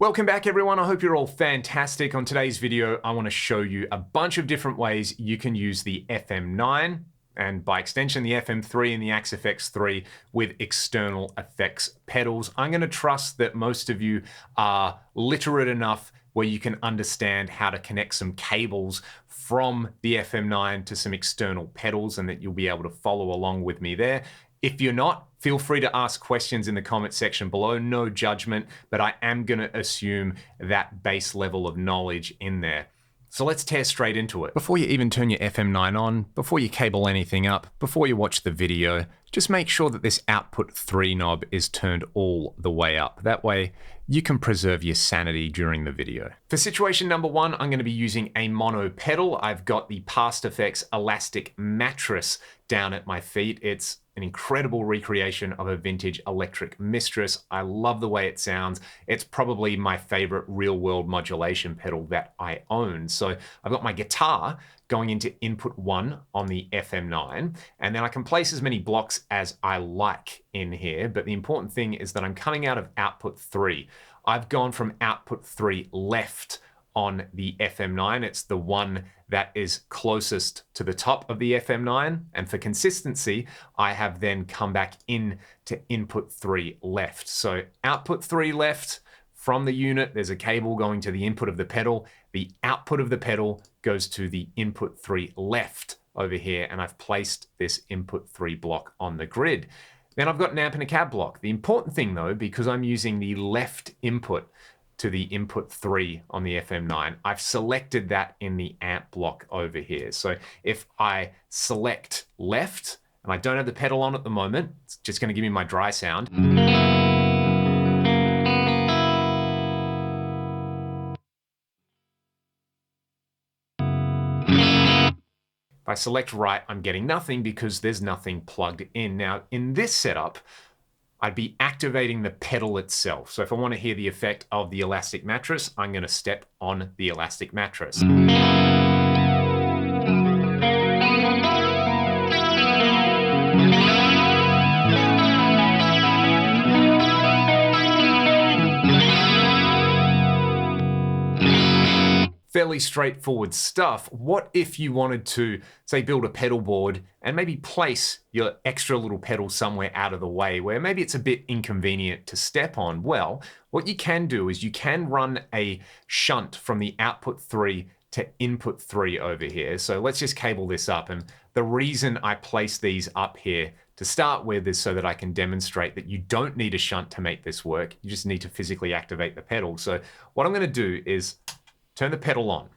Welcome back everyone, I hope you're all fantastic. On today's video, I want to show you a bunch of different ways you can use the FM9 and by extension the FM3 and the Axe-Fx 3 with external effects pedals. I'm going to trust that most of you are literate enough where you can understand how to connect some cables from the FM9 to some external pedals and that you'll be able to follow along with me there. If you're not, feel free to ask questions in the comment section below, no judgment, but I am going to assume that base level of knowledge in there. So let's tear straight into it. Before you even turn your FM9 on, before you cable anything up, before you watch the video, just make sure that this output 3 knob is turned all the way up. That way you can preserve your sanity during the video. For situation number 1, I'm going to be using a mono pedal. I've got the Past Effects elastic mattress down at my feet. It's an incredible recreation of a vintage electric mistress. I love the way it sounds. It's probably my favorite real-world modulation pedal that I own. So I've got my guitar going into input 1 on the FM9, and then I can place as many blocks as I like in here, but the important thing is that I'm coming out of output 3. I've gone from output 3 left on the FM9. It's the one that is closest to the top of the FM9, and for consistency, I have then come back in to input 3 left. So output 3 left, from the unit, there's a cable going to the input of the pedal. The output of the pedal goes to the input 3 left over here, and I've placed this input 3 block on the grid. Then I've got an amp and a cab block. The important thing though, because I'm using the left input to the input 3 on the FM9, I've selected that in the amp block over here. So if I select left, and I don't have the pedal on at the moment, it's just gonna give me my dry sound. If I select right, I'm getting nothing because there's nothing plugged in. Now, in this setup, I'd be activating the pedal itself. So if I want to hear the effect of the elastic mattress, I'm going to step on the elastic mattress. Fairly straightforward stuff. What if you wanted to, say, build a pedal board and maybe place your extra little pedal somewhere out of the way where maybe it's a bit inconvenient to step on? Well, what you can do is you can run a shunt from the output 3 to input 3 over here. So let's just cable this up. And the reason I place these up here to start with is so that I can demonstrate that you don't need a shunt to make this work. You just need to physically activate the pedal. So what I'm going to do is turn the pedal on.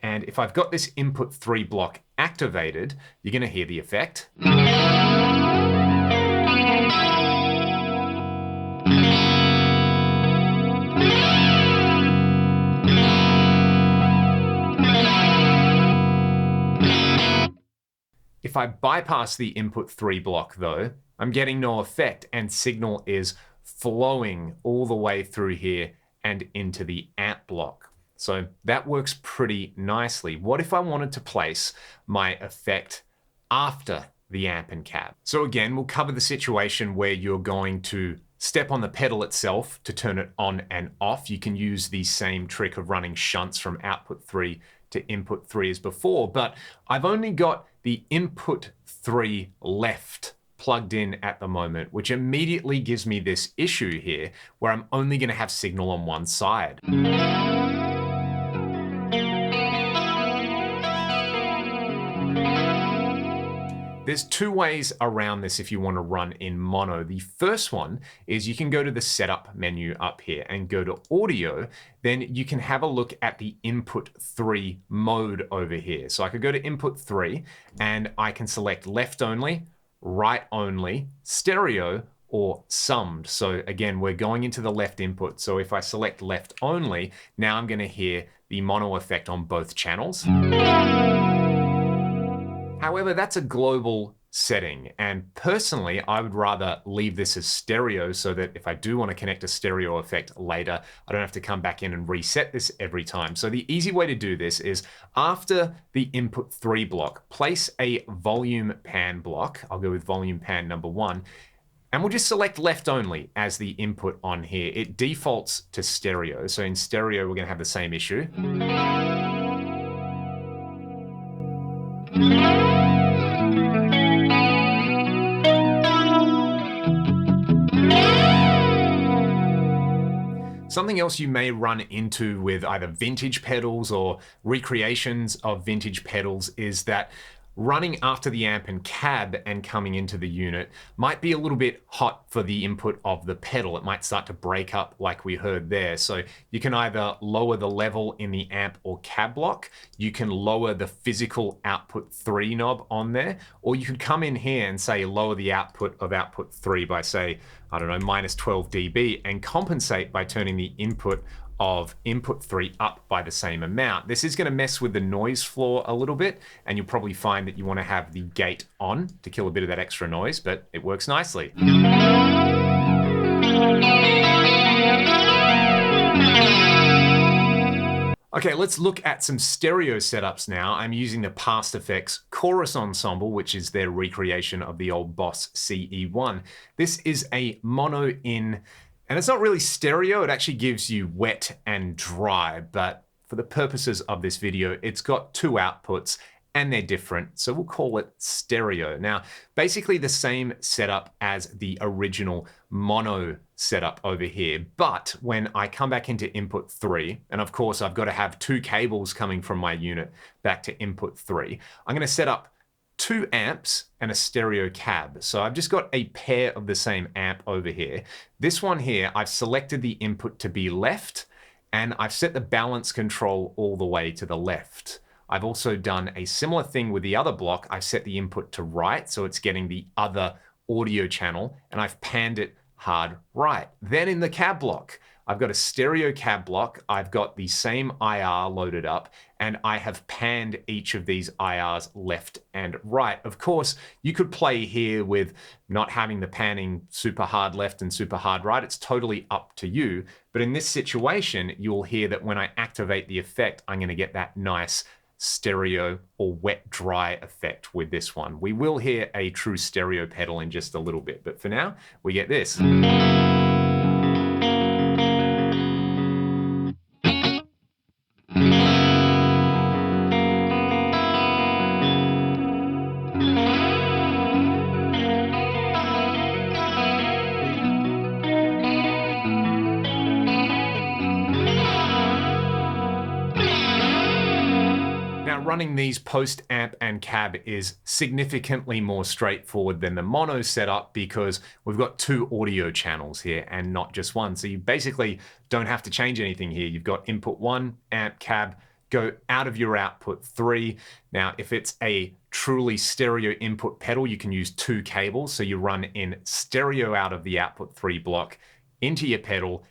And if I've got this input 3 block activated, you're going to hear the effect. If I bypass the input 3 block though, I'm getting no effect and signal is flowing all the way through here and into the amp block. So that works pretty nicely. What if I wanted to place my effect after the amp and cab? So again, we'll cover the situation where you're going to step on the pedal itself to turn it on and off. You can use the same trick of running shunts from output 3 to input 3 as before, but I've only got the input 3 left plugged in at the moment, which immediately gives me this issue here where I'm only going to have signal on one side. There's two ways around this if you want to run in mono. The first one is you can go to the setup menu up here and go to audio. Then you can have a look at the input 3 mode over here. So I could go to input 3 and I can select left only, right only, stereo, or summed. So again, we're going into the left input. So if I select left only, now I'm going to hear the mono effect on both channels. However, that's a global setting, and personally, I would rather leave this as stereo so that if I do want to connect a stereo effect later, I don't have to come back in and reset this every time. So the easy way to do this is after the input 3 block, place a volume pan block. I'll go with volume pan number 1. And we'll just select left only as the input on here. It defaults to stereo. So in stereo, we're going to have the same issue. Something else you may run into with either vintage pedals or recreations of vintage pedals is that running after the amp and cab and coming into the unit might be a little bit hot for the input of the pedal. It might start to break up like we heard there. So you can either lower the level in the amp or cab block, you can lower the physical output 3 knob on there, or you could come in here and say lower the output of output 3 by say, I don't know, minus 12 dB and compensate by turning the input of input 3 up by the same amount. This is going to mess with the noise floor a little bit, and you'll probably find that you want to have the gate on to kill a bit of that extra noise, but it works nicely. Okay, let's look at some stereo setups now. I'm using the Past Effects Chorus Ensemble, which is their recreation of the old Boss CE1. This is a mono in, and it's not really stereo, it actually gives you wet and dry, but for the purposes of this video, it's got 2 outputs and they're different, so we'll call it stereo. Now, basically the same setup as the original mono setup over here, but when I come back into input 3, and of course I've got to have 2 cables coming from my unit back to input 3, I'm going to set up 2 amps and a stereo cab. So I've just got a pair of the same amp over here. This one here, I've selected the input to be left, and I've set the balance control all the way to the left. I've also done a similar thing with the other block. I've set the input to right, so it's getting the other audio channel, and I've panned it hard right. Then in the cab block, I've got a stereo cab block, I've got the same IR loaded up, and I have panned each of these IRs left and right. Of course, you could play here with not having the panning super hard left and super hard right. It's totally up to you. But in this situation, you'll hear that when I activate the effect, I'm going to get that nice stereo or wet dry effect with this one. We will hear a true stereo pedal in just a little bit, but for now, we get this. Running these post amp and cab is significantly more straightforward than the mono setup because we've got 2 audio channels here and not just one. So you basically don't have to change anything here. You've got input 1, amp, cab, go out of your output 3. Now, if it's a truly stereo input pedal, you can use 2 cables. So you run in stereo out of the output 3 block into your pedal,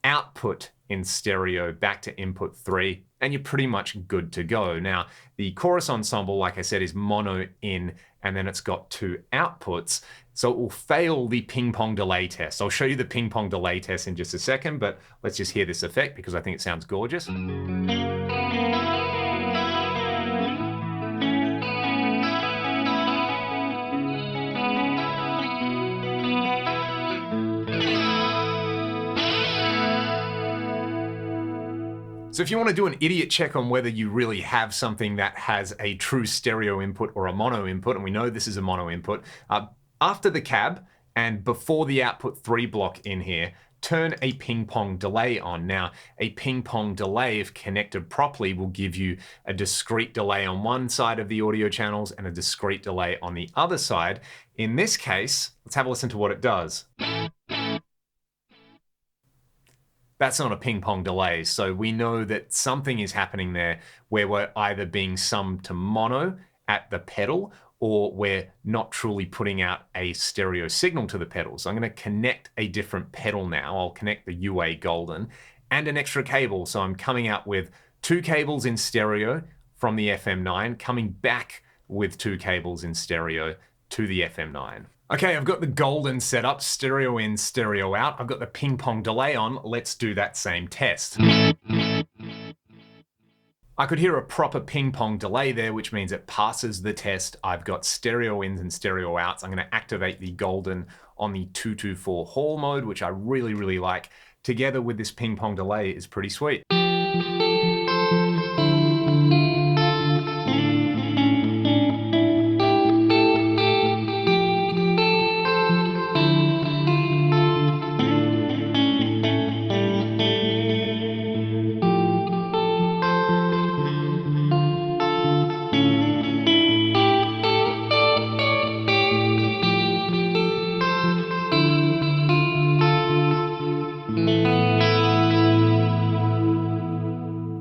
output in stereo back to input 3, and you're pretty much good to go. Now, the chorus ensemble, like I said, is mono in, and then it's got 2 outputs, so it will fail the ping-pong delay test. I'll show you the ping-pong delay test in just a second, but let's just hear this effect because I think it sounds gorgeous. So if you want to do an idiot check on whether you really have something that has a true stereo input or a mono input, and we know this is a mono input, after the cab and before the output 3 block in here, turn a ping-pong delay on. Now, a ping-pong delay, if connected properly, will give you a discrete delay on one side of the audio channels and a discrete delay on the other side. In this case, let's have a listen to what it does. That's not a ping-pong delay, so we know that something is happening there where we're either being summed to mono at the pedal or we're not truly putting out a stereo signal to the pedal. So I'm going to connect a different pedal now. I'll connect the UA Golden and an extra cable. So I'm coming out with 2 cables in stereo from the FM9, coming back with 2 cables in stereo to the FM9. Okay, I've got the Golden set up, stereo in, stereo out. I've got the ping-pong delay on. Let's do that same test. I could hear a proper ping pong delay there, which means it passes the test. I've got stereo ins and stereo outs. I'm going to activate the golden on the 224 Hall mode, which I really, really like. Together with this ping pong delay is pretty sweet.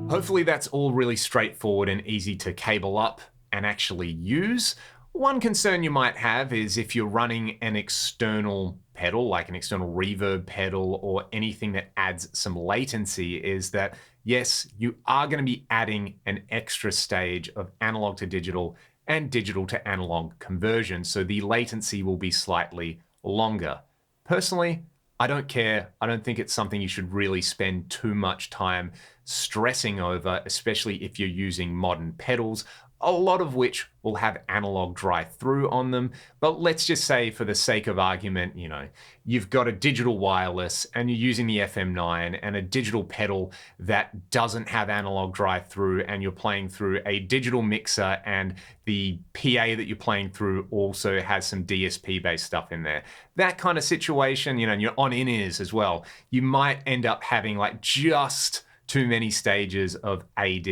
Hopefully that's all really straightforward and easy to cable up and actually use. One concern you might have is if you're running an external pedal, like an external reverb pedal or anything that adds some latency, is that yes, you are going to be adding an extra stage of analog to digital and digital to analog conversion, so the latency will be slightly longer. Personally, I don't care. I don't think it's something you should really spend too much time stressing over, especially if you're using modern pedals, a lot of which will have analog drive-through on them. But let's just say, for the sake of argument, you've got a digital wireless and you're using the FM9 and a digital pedal that doesn't have analog drive-through, and you're playing through a digital mixer and the PA that you're playing through also has some DSP-based stuff in there. That kind of situation, and you're on in-ears as well, you might end up having like just too many stages of AD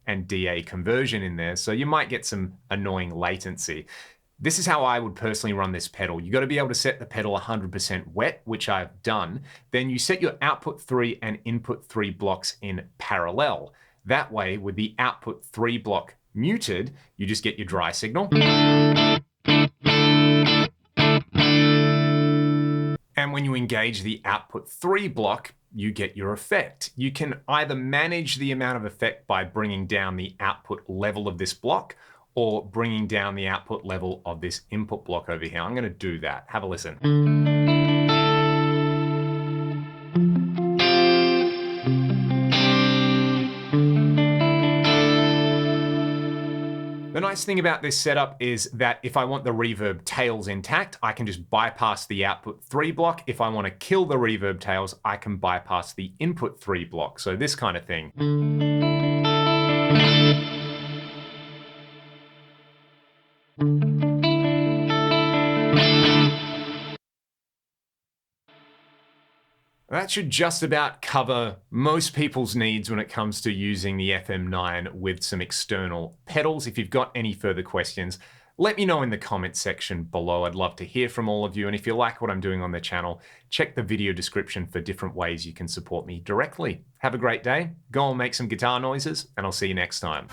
and DA conversion in there, so you might get some annoying latency. This is how I would personally run this pedal. You got to be able to set the pedal 100% wet, which I've done. Then you set your output 3 and input 3 blocks in parallel. That way, with the output 3 block muted, you just get your dry signal. And when you engage the output 3 block, you get your effect. You can either manage the amount of effect by bringing down the output level of this block or bringing down the output level of this input block over here. I'm going to do that. Have a listen. The nice thing about this setup is that if I want the reverb tails intact, I can just bypass the output 3 block. If I want to kill the reverb tails, I can bypass the input 3 block. So this kind of thing. That should just about cover most people's needs when it comes to using the FM9 with some external pedals. If you've got any further questions, let me know in the comments section below. I'd love to hear from all of you. And if you like what I'm doing on the channel, check the video description for different ways you can support me directly. Have a great day. Go and make some guitar noises, and I'll see you next time.